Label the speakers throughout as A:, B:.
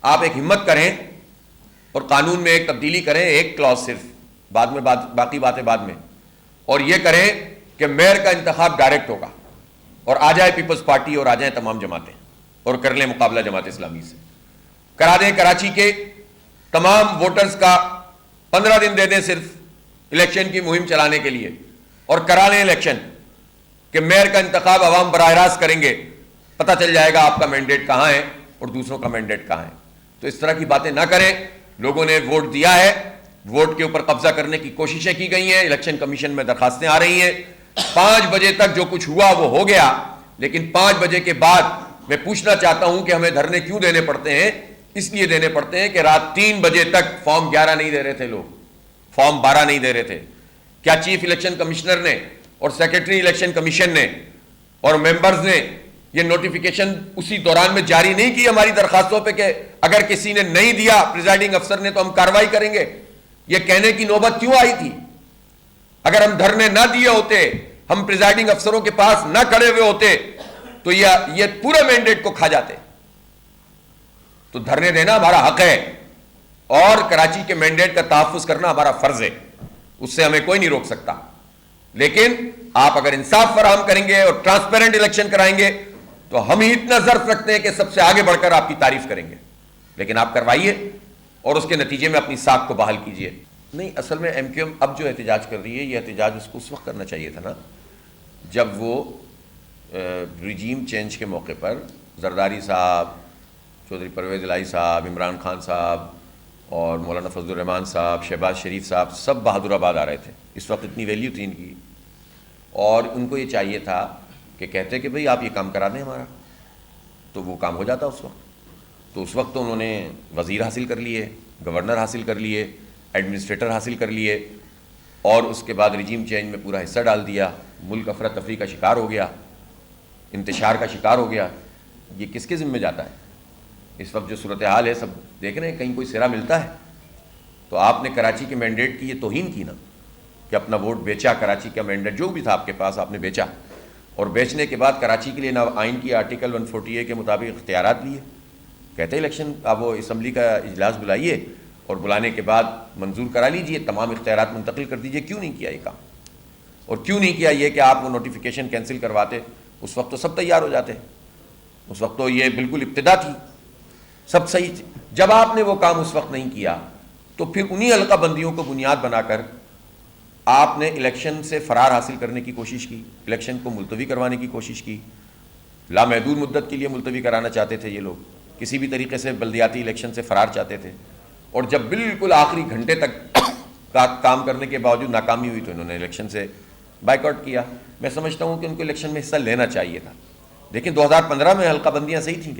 A: آپ ایک ہمت کریں اور قانون میں ایک تبدیلی کریں، ایک کلاس صرف، بعد میں باقی باتیں بعد میں، اور یہ کریں کہ میئر کا انتخاب ڈائریکٹ ہوگا اور آ جائے پیپلز پارٹی اور آ جائیں تمام جماعتیں اور کر لیں مقابلہ جماعت اسلامی سے، کرا دیں کراچی کے تمام ووٹرز کا 15 دن دے دیں صرف الیکشن کی مہم چلانے کے لیے، اور کرا لیں الیکشن کہ میئر کا انتخاب عوام براہ راست کریں گے، پتہ چل جائے گا آپ کا مینڈیٹ کہاں ہے اور دوسروں کا مینڈیٹ کہاں ہے۔ تو اس طرح کی باتیں نہ کریں، لوگوں نے ووٹ دیا ہے، ووٹ کے اوپر قبضہ کرنے کی کوششیں کی گئی ہیں، الیکشن کمیشن میں درخواستیں آ رہی ہیں، 5 بجے تک جو کچھ ہوا وہ ہو گیا، لیکن 5 بجے کے بعد میں پوچھنا چاہتا ہوں کہ ہمیں دھرنے کیوں دینے پڑتے ہیں؟ اس لیے دینے پڑتے ہیں کہ رات 3 بجے تک فارم 11 نہیں دے رہے تھے لوگ، فارم 12 نہیں دے رہے تھے۔ کیا چیف الیکشن کمشنر نے اور سیکرٹری الیکشن کمیشن نے اور ممبرز نے یہ نوٹیفیکیشن اسی دوران میں جاری نہیں کی ہماری درخواستوں پہ کہ اگر کسی نے نہیں دیا پریزائڈنگ افسر نے تو ہم کارروائی کریں گے؟ یہ کہنے کی نوبت کیوں آئی تھی؟ اگر ہم دھرنے نہ دیے ہوتے، ہم پریزائڈنگ افسروں کے پاس نہ کھڑے ہوئے ہوتے تو یہ پورے مینڈیٹ کو کھا جاتے۔ تو دھرنے دینا ہمارا حق ہے اور کراچی کے مینڈیٹ کا تحفظ کرنا ہمارا فرض ہے، اس سے ہمیں کوئی نہیں روک سکتا، لیکن آپ اگر انصاف فراہم کریں گے اور ٹرانسپیرنٹ الیکشن کرائیں گے تو ہم ہی اتنا ظرف رکھتے ہیں کہ سب سے آگے بڑھ کر آپ کی تعریف کریں گے، لیکن آپ کروائیے اور اس کے نتیجے میں اپنی ساکھ کو بحال کیجیے۔ نہیں، اصل میں ایم کیو ایم اب جو احتجاج کر رہی ہے، یہ احتجاج اس کو اس وقت کرنا چاہیے تھا نا جب وہ رجیم چینج کے موقع پر زرداری صاحب، چودھری پرویز الہی صاحب، عمران خان صاحب اور مولانا فضل الرحمان صاحب، شہباز شریف صاحب سب بہادر آباد آ رہے تھے۔ اس وقت اتنی ویلیو تھی ان کی، اور ان کو یہ چاہیے تھا کہ کہتے کہ بھئی آپ یہ کام کرا دیں ہمارا، تو وہ کام ہو جاتا اس وقت۔ تو اس وقت تو انہوں نے وزیر حاصل کر لیے، گورنر حاصل کر لیے، ایڈمنسٹریٹر حاصل کر لیے، اور اس کے بعد رجیم چینج میں پورا حصہ ڈال دیا، ملک افراتفری کا شکار ہو گیا، انتشار کا شکار ہو گیا۔ یہ کس کے ذمہ جاتا ہے؟ اس وقت جو صورتحال ہے سب دیکھ رہے ہیں، کہیں کوئی سرا ملتا ہے؟ تو آپ نے کراچی کے مینڈیٹ کی یہ توہین کی نا، کہ اپنا ووٹ بیچا، کراچی کا مینڈیٹ جو بھی تھا آپ کے پاس آپ نے بیچا، اور بیچنے کے بعد کراچی کے لیے نہ آئین کی آرٹیکل 140A کے مطابق اختیارات لیے، کہتے الیکشن اب وہ اسمبلی کا اجلاس بلائیے اور بلانے کے بعد منظور کرا لیجئے، تمام اختیارات منتقل کر دیجئے۔ کیوں نہیں کیا یہ کام؟ اور کیوں نہیں کیا یہ کہ آپ وہ نوٹیفیکیشن کینسل کرواتے؟ اس وقت تو سب تیار ہو جاتے، اس وقت تو یہ بالکل ابتدا تھی، سب صحیح تھی۔ جب آپ نے وہ کام اس وقت نہیں کیا تو پھر انہی حلقہ بندیوں کو بنیاد بنا کر آپ نے الیکشن سے فرار حاصل کرنے کی کوشش کی، الیکشن کو ملتوی کروانے کی کوشش کی، لامحدود مدت کے لیے ملتوی کرانا چاہتے تھے یہ لوگ، کسی بھی طریقے سے بلدیاتی الیکشن سے فرار چاہتے تھے، اور جب بالکل آخری گھنٹے تک کام کرنے کے باوجود ناکامی ہوئی تو انہوں نے الیکشن سے بائیکاٹ کیا۔ میں سمجھتا ہوں کہ ان کو الیکشن میں حصہ لینا چاہیے تھا، لیکن 2015 میں حلقہ بندیاں صحیح تھیں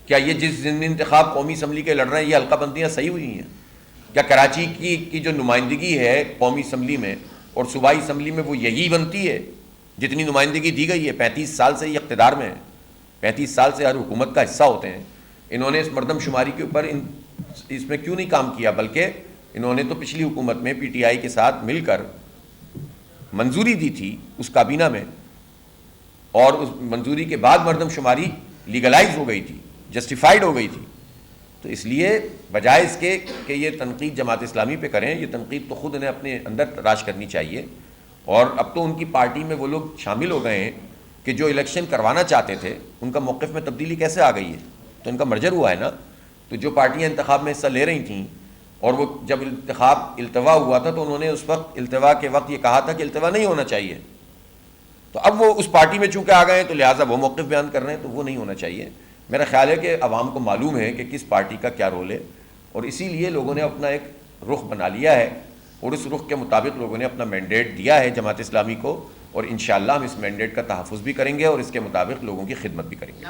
A: کیا یہ جس دن انتخاب قومی اسمبلی کے لڑ رہے ہیں یہ حلقہ بندیاں صحیح ہوئی ہیں؟ کیا کراچی کی جو نمائندگی ہے قومی اسمبلی میں اور صوبائی اسمبلی میں وہ یہی بنتی ہے جتنی نمائندگی دی گئی ہے؟ 35 سال سے یہ اقتدار میں ہے، 35 سال سے ہر حکومت کا حصہ ہوتے ہیں، انہوں نے اس مردم شماری کے اوپر اس میں کیوں نہیں کام کیا؟ بلکہ انہوں نے تو پچھلی حکومت میں پی ٹی آئی کے ساتھ مل کر منظوری دی تھی اس کابینہ میں، اور اس منظوری کے بعد مردم شماری لیگلائز ہو گئی تھی، جسٹیفائیڈ ہو گئی تھی۔ تو اس لیے بجائے اس کے کہ یہ تنقید جماعت اسلامی پہ کریں، یہ تنقید تو خود انہیں اپنے اندر تلاش کرنی چاہیے، اور اب تو ان کی پارٹی میں وہ لوگ شامل ہو گئے ہیں کہ جو الیکشن کروانا چاہتے تھے ان کا موقف میں تبدیلی کیسے آ گئی ہے؟ تو ان کا مرجر ہوا ہے نا۔ تو جو پارٹیاں انتخاب میں حصہ لے رہی تھیں اور وہ جب انتخاب التوا ہوا تھا تو انہوں نے اس وقت التوا کے وقت یہ کہا تھا کہ التوا نہیں ہونا چاہیے، تو اب وہ اس پارٹی میں چونکہ آ گئے ہیں تو لہٰذا وہ موقف بیان کر رہے ہیں، تو وہ نہیں ہونا چاہیے۔ میرا خیال ہے کہ عوام کو معلوم ہے کہ کس پارٹی کا کیا رول ہے، اور اسی لیے لوگوں نے اپنا ایک رخ بنا لیا ہے، اور اس رخ کے مطابق لوگوں نے اپنا مینڈیٹ دیا ہے جماعت اسلامی کو، اور انشاءاللہ ہم اس مینڈیٹ کا تحفظ بھی کریں گے اور اس کے مطابق لوگوں کی خدمت بھی کریں گے۔